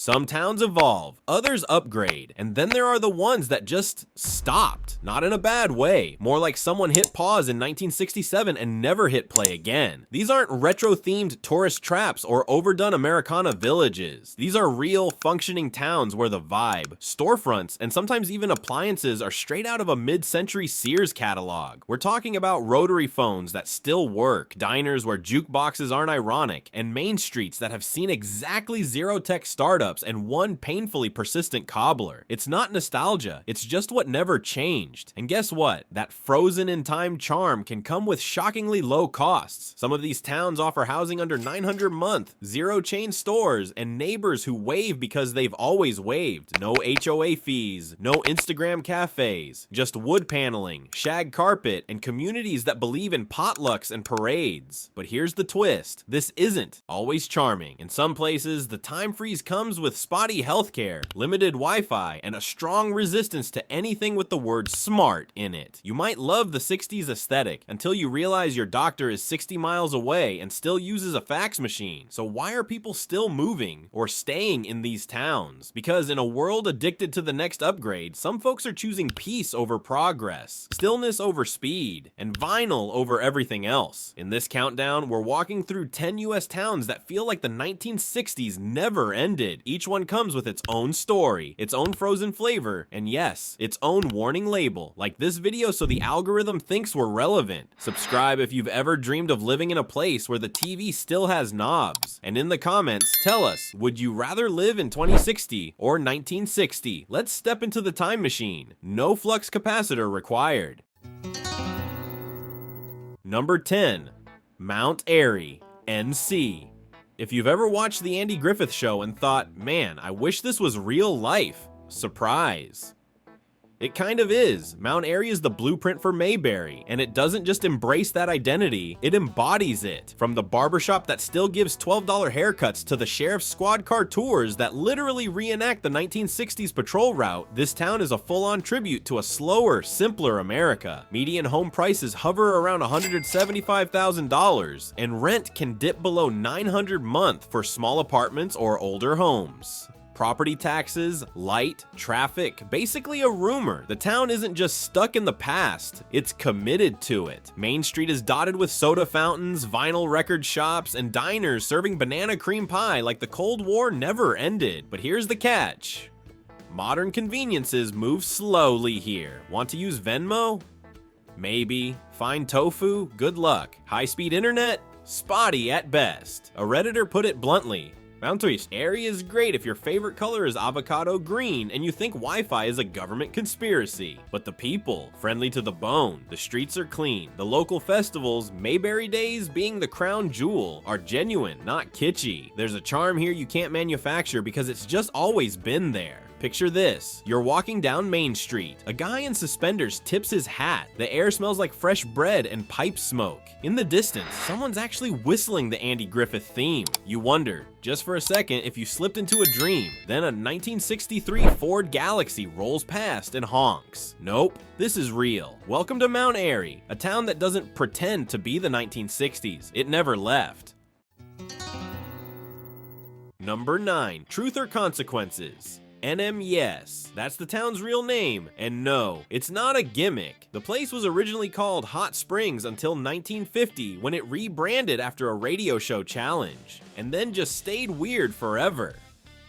Some towns evolve, others upgrade, and then there are the ones that just stopped. Not in a bad way, more like someone hit pause in 1967 and never hit play again. These aren't retro-themed tourist traps or overdone Americana villages. These are real, functioning towns where the vibe, storefronts, and sometimes even appliances are straight out of a mid-century Sears catalog. We're talking about rotary phones that still work, diners where jukeboxes aren't ironic, and main streets that have seen exactly zero tech startups and one painfully persistent cobbler. It's not nostalgia, it's just what never changed. And guess what? That frozen in time charm can come with shockingly low costs. Some of these towns offer housing under $900 a month, zero chain stores, and neighbors who wave because they've always waved. No HOA fees, no Instagram cafes, just wood paneling, shag carpet, and communities that believe in potlucks and parades. But here's the twist. This isn't always charming. In some places, the time freeze comes with spotty healthcare, limited Wi-Fi, and a strong resistance to anything with the word smart in it. You might love the 60s aesthetic until you realize your doctor is 60 miles away and still uses a fax machine. So why are people still moving or staying in these towns? Because in a world addicted to the next upgrade, some folks are choosing peace over progress, stillness over speed, and vinyl over everything else. In this countdown, we're walking through 10 US towns that feel like the 1960s never ended. Each one comes with its own story, its own frozen flavor, and yes, its own warning label. Like this video so the algorithm thinks we're relevant. Subscribe if you've ever dreamed of living in a place where the TV still has knobs. And in the comments, tell us, would you rather live in 2060 or 1960? Let's step into the time machine. No flux capacitor required. Number 10. Mount Airy, NC. If you've ever watched the Andy Griffith Show and thought, man, I wish this was real life, surprise. It kind of is. Mount Airy is the blueprint for Mayberry, and it doesn't just embrace that identity, it embodies it. From the barbershop that still gives $12 haircuts to the sheriff's squad car tours that literally reenact the 1960s patrol route, this town is a full-on tribute to a slower, simpler America. Median home prices hover around $175,000, and rent can dip below $900 a month for small apartments or older homes. Property taxes, light, traffic, basically a rumor. The town isn't just stuck in the past, it's committed to it. Main Street is dotted with soda fountains, vinyl record shops, and diners serving banana cream pie like the Cold War never ended. But here's the catch. Modern conveniences move slowly here. Want to use Venmo? Maybe. Find tofu? Good luck. High-speed internet? Spotty at best. A Redditor put it bluntly. Mount Airy is great if your favorite color is avocado green and you think Wi-Fi is a government conspiracy. But the people, friendly to the bone, the streets are clean, the local festivals, Mayberry Days being the crown jewel, are genuine, not kitschy. There's a charm here you can't manufacture because it's just always been there. Picture this. You're walking down Main Street. A guy in suspenders tips his hat. The air smells like fresh bread and pipe smoke. In the distance, someone's actually whistling the Andy Griffith theme. You wonder, just for a second, if you slipped into a dream. Then a 1963 Ford Galaxy rolls past and honks. Nope, this is real. Welcome to Mount Airy, a town that doesn't pretend to be the 1960s. It never left. Number 9. Truth or Consequences? NM Yes, that's the town's real name, and no, it's not a gimmick. The place was originally called Hot Springs until 1950 when it rebranded after a radio show challenge, and then just stayed weird forever.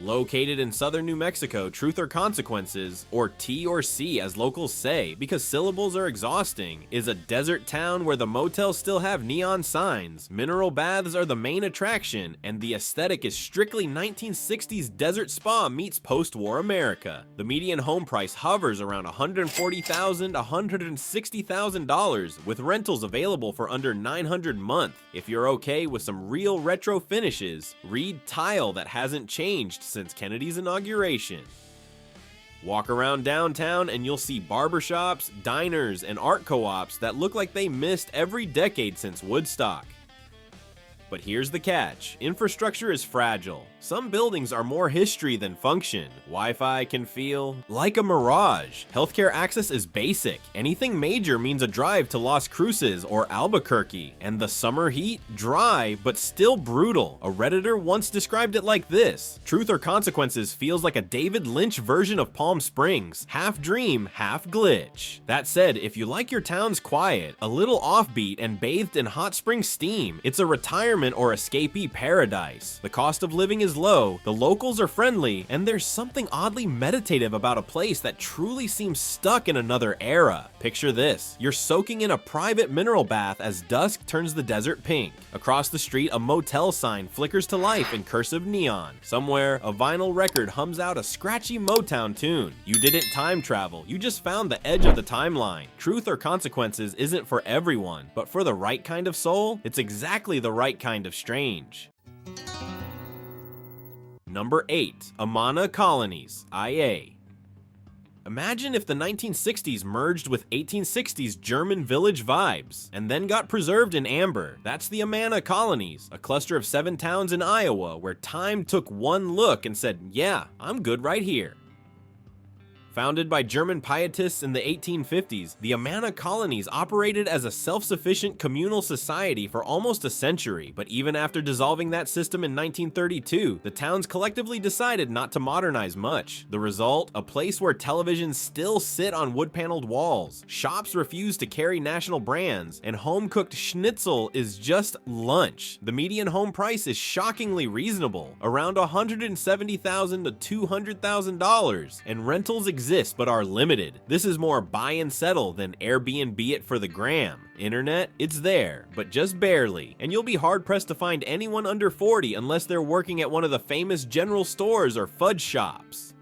Located in southern New Mexico, Truth or Consequences, or T or C as locals say because syllables are exhausting, is a desert town where the motels still have neon signs, mineral baths are the main attraction, and the aesthetic is strictly 1960s desert spa meets post-war America. The median home price hovers around $140,000 to $160,000 with rentals available for under $900 a month. If you're okay with some real retro finishes, read Tile that hasn't changed since Kennedy's inauguration. Walk around downtown and you'll see barbershops, diners, and art co-ops that look like they missed every decade since Woodstock. But here's the catch. Infrastructure is fragile. Some buildings are more history than function. Wi-Fi can feel like a mirage. Healthcare access is basic. Anything major means a drive to Las Cruces or Albuquerque. And the summer heat? Dry, but still brutal. A Redditor once described it like this: Truth or Consequences feels like a David Lynch version of Palm Springs. Half dream, half glitch. That said, if you like your town's quiet, a little offbeat, and bathed in hot spring steam, it's a retirement or escapee paradise. The cost of living is low, the locals are friendly, and there's something oddly meditative about a place that truly seems stuck in another era. Picture this: you're soaking in a private mineral bath as dusk turns the desert pink. Across the street, a motel sign flickers to life in cursive neon. Somewhere, a vinyl record hums out a scratchy Motown tune. You didn't time travel, you just found the edge of the timeline. Truth or Consequences isn't for everyone, but for the right kind of soul, it's exactly the right kind of strange. Number 8. Amana Colonies, IA. Imagine if the 1960s merged with 1860s German village vibes, and then got preserved in amber. That's the Amana Colonies, a cluster of 7 towns in Iowa where time took one look and said, yeah, I'm good right here. Founded by German pietists in the 1850s, the Amana Colonies operated as a self-sufficient communal society for almost a century, but even after dissolving that system in 1932, the towns collectively decided not to modernize much. The result? A place where televisions still sit on wood-paneled walls, shops refuse to carry national brands, and home-cooked schnitzel is just lunch. The median home price is shockingly reasonable, around $170,000 to $200,000, and rentals exist but are limited. This is more buy and settle than Airbnb it for the gram. Internet? It's there, but just barely, and you'll be hard-pressed to find anyone under 40 unless they're working at one of the famous general stores or fudge shops.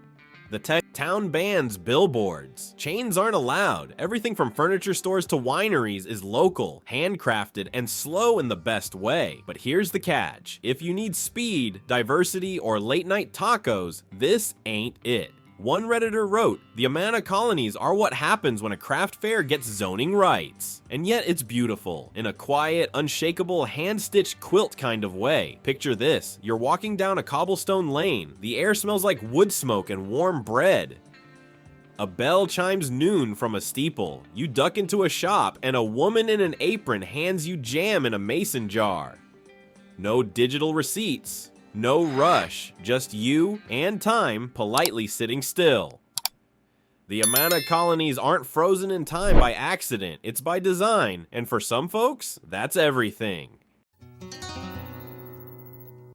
The town bans billboards. Chains aren't allowed. Everything from furniture stores to wineries is local, handcrafted, and slow in the best way. But here's the catch: if you need speed, diversity, or late-night tacos, this ain't it. One Redditor wrote, "The Amana Colonies are what happens when a craft fair gets zoning rights." And yet it's beautiful, in a quiet, unshakable, hand-stitched quilt kind of way. Picture this: you're walking down a cobblestone lane, the air smells like wood smoke and warm bread. A bell chimes noon from a steeple. You duck into a shop, and a woman in an apron hands you jam in a mason jar. No digital receipts. No rush, just you and time politely sitting still. The Amana Colonies aren't frozen in time by accident, it's by design, and for some folks, that's everything.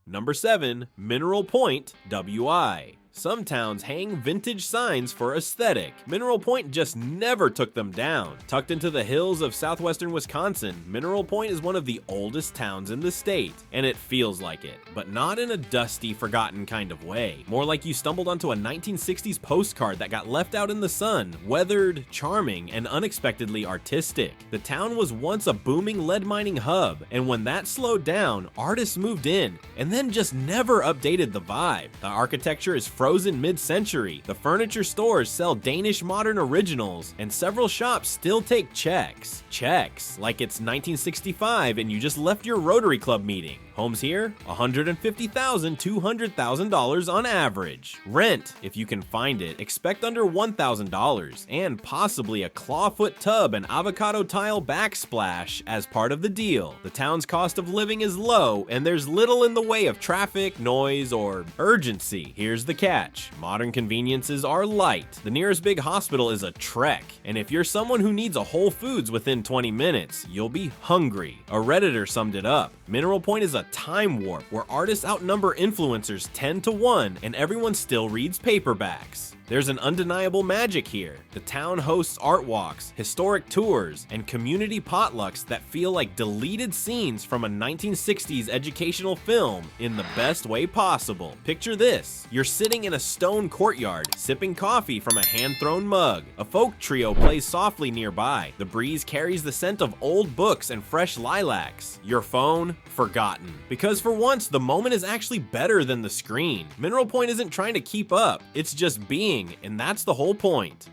Number 7, Mineral Point, WI. Some towns hang vintage signs for aesthetic. Mineral Point just never took them down. Tucked into the hills of southwestern Wisconsin, Mineral Point is one of the oldest towns in the state, and it feels like it, but not in a dusty, forgotten kind of way. More like you stumbled onto a 1960s postcard that got left out in the sun, weathered, charming, and unexpectedly artistic. The town was once a booming lead mining hub, and when that slowed down, artists moved in, and then just never updated the vibe. The architecture is frozen mid-century, the furniture stores sell Danish modern originals, and several shops still take checks. Checks, like it's 1965 and you just left your Rotary Club meeting. Homes here, $150,000 to $200,000 on average. Rent, if you can find it, expect under $1,000, and possibly a clawfoot tub and avocado tile backsplash as part of the deal. The town's cost of living is low, and there's little in the way of traffic, noise, or urgency. Here's the catch: modern conveniences are light. The nearest big hospital is a trek, and if you're someone who needs a Whole Foods within 20 minutes, you'll be hungry. A Redditor summed it up: Mineral Point is a time warp where artists outnumber influencers 10 to 1 and everyone still reads paperbacks. There's an undeniable magic here. The town hosts art walks, historic tours, and community potlucks that feel like deleted scenes from a 1960s educational film in the best way possible. Picture this: you're sitting in a stone courtyard, sipping coffee from a hand-thrown mug. A folk trio plays softly nearby. The breeze carries the scent of old books and fresh lilacs. Your phone? Forgotten. Because for once, the moment is actually better than the screen. Mineral Point isn't trying to keep up, it's just being, and that's the whole point.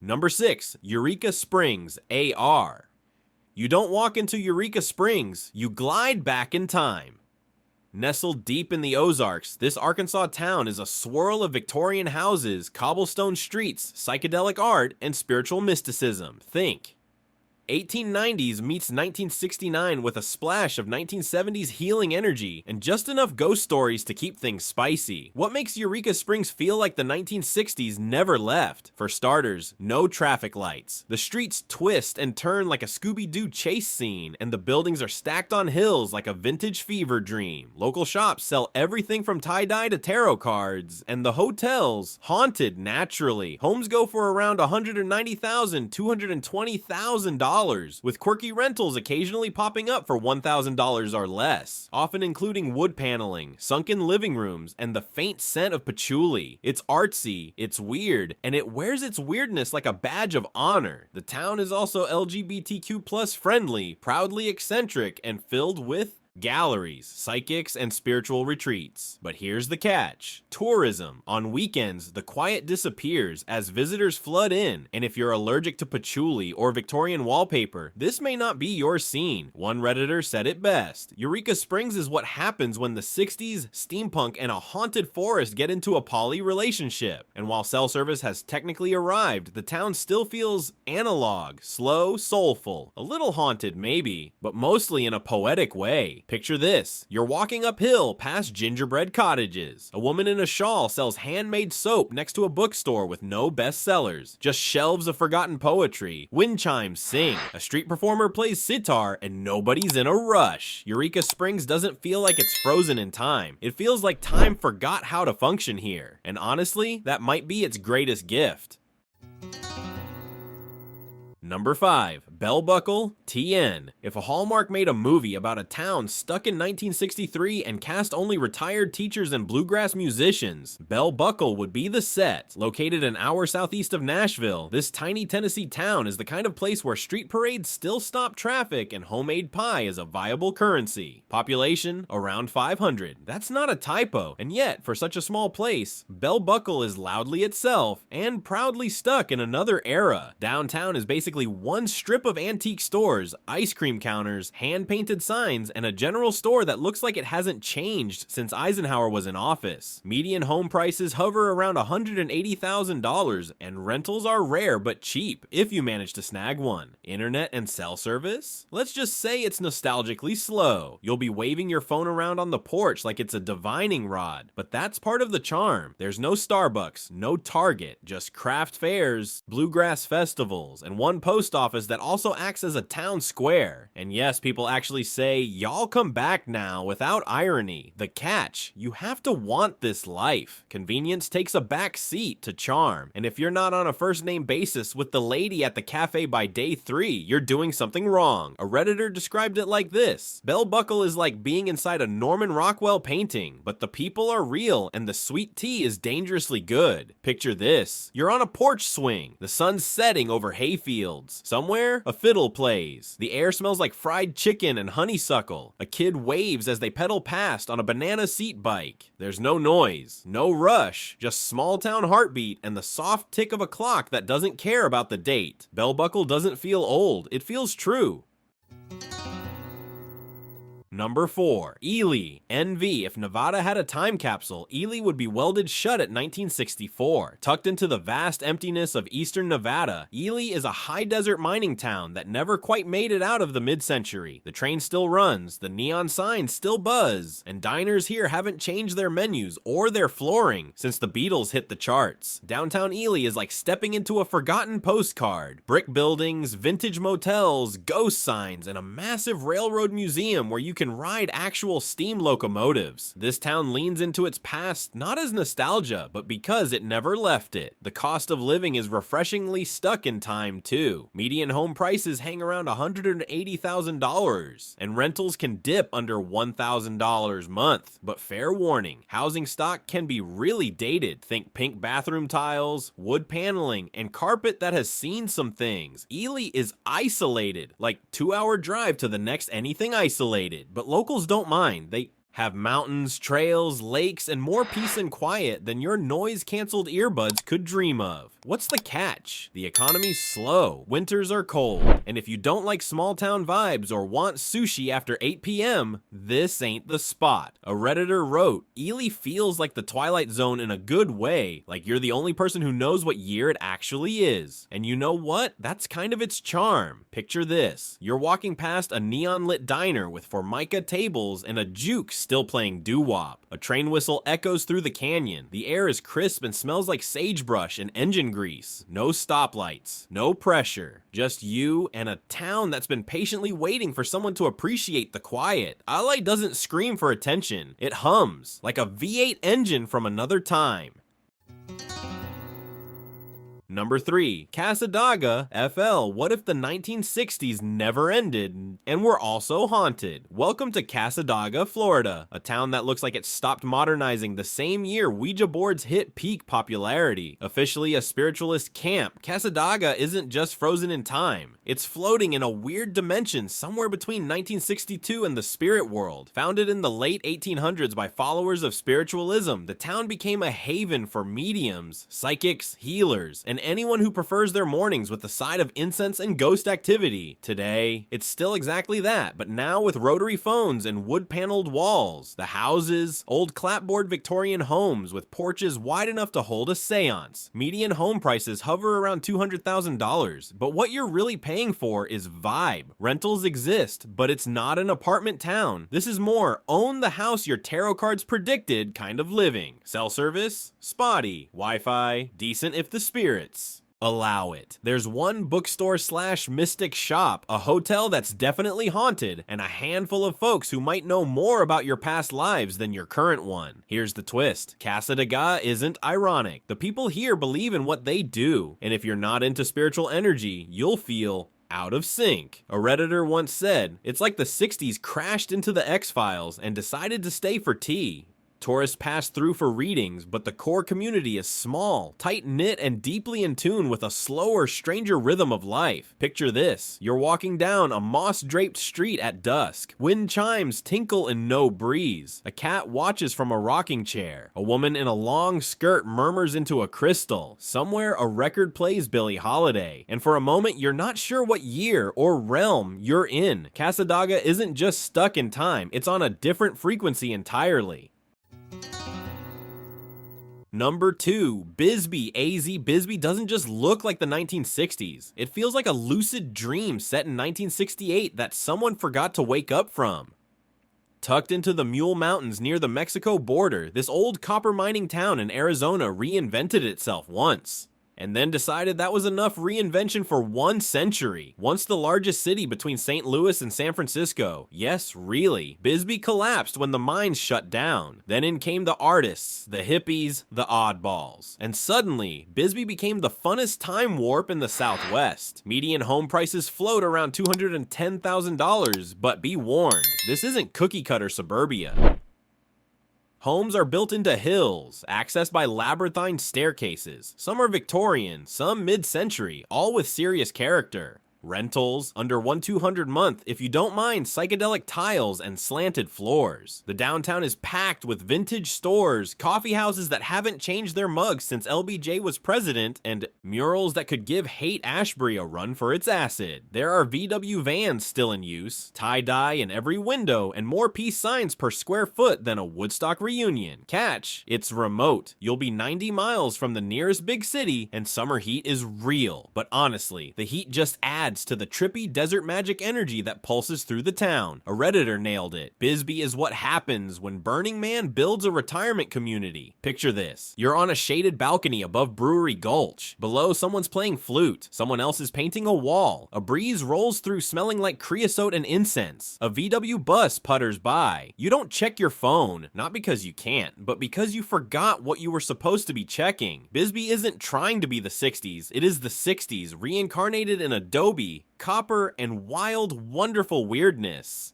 Number 6, Eureka Springs, AR. You don't walk into Eureka Springs, you glide back in time. Nestled deep in the Ozarks, this Arkansas town is a swirl of Victorian houses, cobblestone streets, psychedelic art, and spiritual mysticism. Think 1890s meets 1969 with a splash of 1970s healing energy and just enough ghost stories to keep things spicy. What makes Eureka Springs feel like the 1960s never left? For starters, no traffic lights. The streets twist and turn like a Scooby-Doo chase scene, and the buildings are stacked on hills like a vintage fever dream. Local shops sell everything from tie-dye to tarot cards, and the hotels, haunted naturally. Homes go for around $190,000, $220,000. With quirky rentals occasionally popping up for $1,000 or less, often including wood paneling, sunken living rooms, and the faint scent of patchouli. It's artsy, it's weird, and it wears its weirdness like a badge of honor. The town is also LGBTQ+ friendly, proudly eccentric, and filled with galleries, psychics, and spiritual retreats. But here's the catch. Tourism. On weekends, the quiet disappears as visitors flood in, and if you're allergic to patchouli or Victorian wallpaper, this may not be your scene. One Redditor said it best. Eureka Springs is what happens when the 60s, steampunk, and a haunted forest get into a poly relationship. And while cell service has technically arrived, the town still feels analog, slow, soulful, a little haunted maybe, but mostly in a poetic way. Picture this. You're walking uphill past gingerbread cottages. A woman in a shawl sells handmade soap next to a bookstore with no bestsellers, just shelves of forgotten poetry. Wind chimes sing. A street performer plays sitar, and nobody's in a rush. Eureka Springs doesn't feel like it's frozen in time. It feels like time forgot how to function here. And honestly, that might be its greatest gift. Number 5. Bell Buckle, TN. If a Hallmark made a movie about a town stuck in 1963 and cast only retired teachers and bluegrass musicians, Bell Buckle would be the set. Located an hour southeast of Nashville, this tiny Tennessee town is the kind of place where street parades still stop traffic and homemade pie is a viable currency. Population, around 500. That's not a typo, and yet, for such a small place, Bell Buckle is loudly itself and proudly stuck in another era. Downtown is basically one strip of antique stores, ice cream counters, hand-painted signs, and a general store that looks like it hasn't changed since Eisenhower was in office. Median home prices hover around $180,000, and rentals are rare but cheap if you manage to snag one. Internet and cell service? Let's just say it's nostalgically slow. You'll be waving your phone around on the porch like it's a divining rod, but that's part of the charm. There's no Starbucks, no Target, just craft fairs, bluegrass festivals, and one post office that also acts as a town square. And yes, people actually say, y'all come back now, without irony. The catch, you have to want this life. Convenience takes a back seat to charm, and if you're not on a first name basis with the lady at the cafe by day 3, you're doing something wrong. A Redditor described it like this: Bell Buckle is like being inside a Norman Rockwell painting, but the people are real and the sweet tea is dangerously good. Picture this: you're on a porch swing, the sun's setting over hayfields. Somewhere, a fiddle plays. The air smells like fried chicken and honeysuckle. A kid waves as they pedal past on a banana seat bike. There's no noise, no rush, just small town heartbeat and the soft tick of a clock that doesn't care about the date. Bell Buckle doesn't feel old, it feels true. Number 4. Ely, NV. If Nevada had a time capsule, Ely would be welded shut at 1964. Tucked into the vast emptiness of eastern Nevada, Ely is a high desert mining town that never quite made it out of the mid-century. The train still runs, the neon signs still buzz, and diners here haven't changed their menus or their flooring since the Beatles hit the charts. Downtown Ely is like stepping into a forgotten postcard. Brick buildings, vintage motels, ghost signs, and a massive railroad museum where you can ride actual steam locomotives. This town leans into its past not as nostalgia, but because it never left it. The cost of living is refreshingly stuck in time too. Median home prices hang around $180,000, and rentals can dip under $1,000 a month. But fair warning, housing stock can be really dated. Think pink bathroom tiles, wood paneling, and carpet that has seen some things. Ely is isolated, like 2-hour drive to the next anything isolated. But locals don't mind. They Have mountains, trails, lakes, and more peace and quiet than your noise-canceled earbuds could dream of. What's the catch? The economy's slow, winters are cold, and if you don't like small-town vibes or want sushi after 8 p.m., this ain't the spot. A Redditor wrote, Ely feels like the Twilight Zone in a good way, like you're the only person who knows what year it actually is. And you know what? That's kind of its charm. Picture this. You're walking past a neon-lit diner with Formica tables and a juke still playing doo-wop. A train whistle echoes through the canyon. The air is crisp and smells like sagebrush and engine grease. No stoplights. No pressure. Just you and a town that's been patiently waiting for someone to appreciate the quiet. LA doesn't scream for attention. It hums like a V8 engine from another time. Number 3, Cassadaga, FL. What if the 1960s never ended and were also haunted? Welcome to Cassadaga, Florida, a town that looks like it stopped modernizing the same year Ouija boards hit peak popularity. Officially a spiritualist camp, Cassadaga isn't just frozen in time. It's floating in a weird dimension somewhere between 1962 and the spirit world. Founded in the late 1800s by followers of spiritualism, the town became a haven for mediums, psychics, healers, and anyone who prefers their mornings with a side of incense and ghost activity. Today, it's still exactly that, but now with rotary phones and wood-paneled walls. The houses, old clapboard Victorian homes with porches wide enough to hold a seance. Median home prices hover around $200,000, but what you're really paying for is vibe. Rentals exist, but it's not an apartment town. This is more own the house your tarot cards predicted kind of living. Cell service? Spotty. Wi-Fi? Decent if the spirits allow it. There's one bookstore / mystic shop, a hotel that's definitely haunted, and a handful of folks who might know more about your past lives than your current one. Here's the twist. Cassadaga isn't ironic. The people here believe in what they do, and if you're not into spiritual energy, you'll feel out of sync. A Redditor once said, it's like the 60s crashed into the X-Files and decided to stay for tea. Tourists pass through for readings, but the core community is small, tight-knit, and deeply in tune with a slower, stranger rhythm of life. Picture this. You're walking down a moss-draped street at dusk. Wind chimes tinkle in no breeze. A cat watches from a rocking chair. A woman in a long skirt murmurs into a crystal. Somewhere a record plays Billie Holiday. And for a moment, you're not sure what year or realm you're in. Cassadaga isn't just stuck in time. It's on a different frequency entirely. Number 2, Bisbee, AZ. Bisbee doesn't just look like the 1960s. It feels like a lucid dream set in 1968 that someone forgot to wake up from. Tucked into the Mule Mountains near the Mexico border, this old copper mining town in Arizona reinvented itself once. And then decided that was enough reinvention for 1 century. Once the largest city between St. Louis and San Francisco. Yes, really. Bisbee collapsed when the mines shut down. Then in came the artists, the hippies, the oddballs. And suddenly, Bisbee became the funnest time warp in the Southwest. Median home prices float around $210,000, but be warned, this isn't cookie-cutter suburbia. Homes are built into hills, accessed by labyrinthine staircases. Some are Victorian, some mid-century, all with serious character. Rentals, under $1,200 a month if you don't mind psychedelic tiles and slanted floors. The downtown is packed with vintage stores, coffee houses that haven't changed their mugs since LBJ was president, and murals that could give Haight-Ashbury a run for its acid. There are VW vans still in use, tie-dye in every window, and more peace signs per square foot than a Woodstock reunion. Catch, it's remote. You'll be 90 miles from the nearest big city, and summer heat is real. But honestly, the heat just adds to the trippy desert magic energy that pulses through the town. A Redditor nailed it. Bisbee is what happens when Burning Man builds a retirement community. Picture this. You're on a shaded balcony above Brewery Gulch. Below, someone's playing flute. Someone else is painting a wall. A breeze rolls through smelling like creosote and incense. A VW bus putters by. You don't check your phone, not because you can't, but because you forgot what you were supposed to be checking. Bisbee isn't trying to be the 60s. It is the 60s, reincarnated in Adobe, copper, and wild, wonderful weirdness.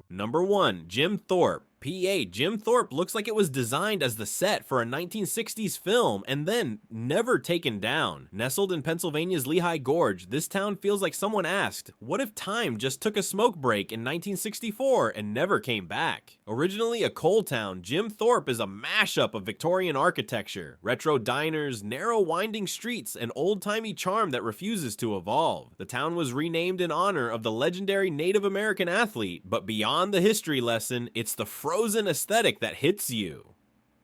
Number 1, Jim Thorpe. PA, Jim Thorpe looks like it was designed as the set for a 1960s film and then never taken down. Nestled in Pennsylvania's Lehigh Gorge, this town feels like someone asked, what if time just took a smoke break in 1964 and never came back? Originally a coal town, Jim Thorpe is a mashup of Victorian architecture, retro diners, narrow winding streets, and old-timey charm that refuses to evolve. The town was renamed in honor of the legendary Native American athlete, but beyond the history lesson, it's the frozen aesthetic that hits you.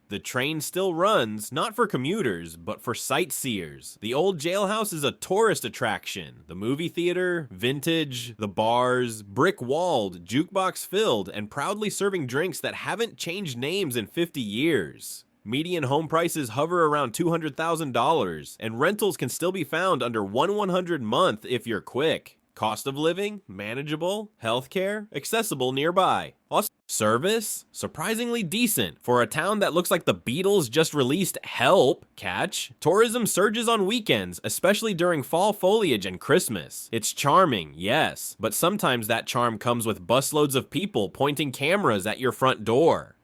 The train still runs, not for commuters, but for sightseers. The old jailhouse is a tourist attraction. The movie theater, vintage, the bars, brick-walled, jukebox-filled, and proudly serving drinks that haven't changed names in 50 years. Median home prices hover around $200,000, and rentals can still be found under $100 a month if you're quick. Cost of living, manageable, healthcare, accessible nearby. Also, service, surprisingly decent for a town that looks like the Beatles just released Help. Catch? Tourism surges on weekends, especially during fall foliage and Christmas. It's charming, yes, but sometimes that charm comes with busloads of people pointing cameras at your front door.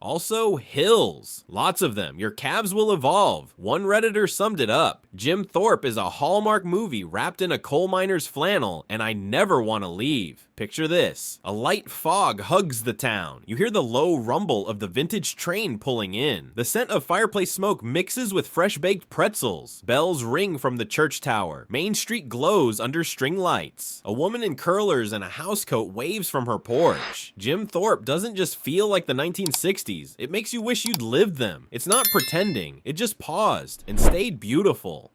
Also, hills. Lots of them. Your calves will evolve. One Redditor summed it up. Jim Thorpe is a Hallmark movie wrapped in a coal miner's flannel, and I never want to leave. Picture this. A light fog hugs the town. You hear the low rumble of the vintage train pulling in. The scent of fireplace smoke mixes with fresh-baked pretzels. Bells ring from the church tower. Main Street glows under string lights. A woman in curlers and a housecoat waves from her porch. Jim Thorpe doesn't just feel like the 1960s. It makes you wish you'd lived them. It's not pretending. It just paused and stayed beautiful.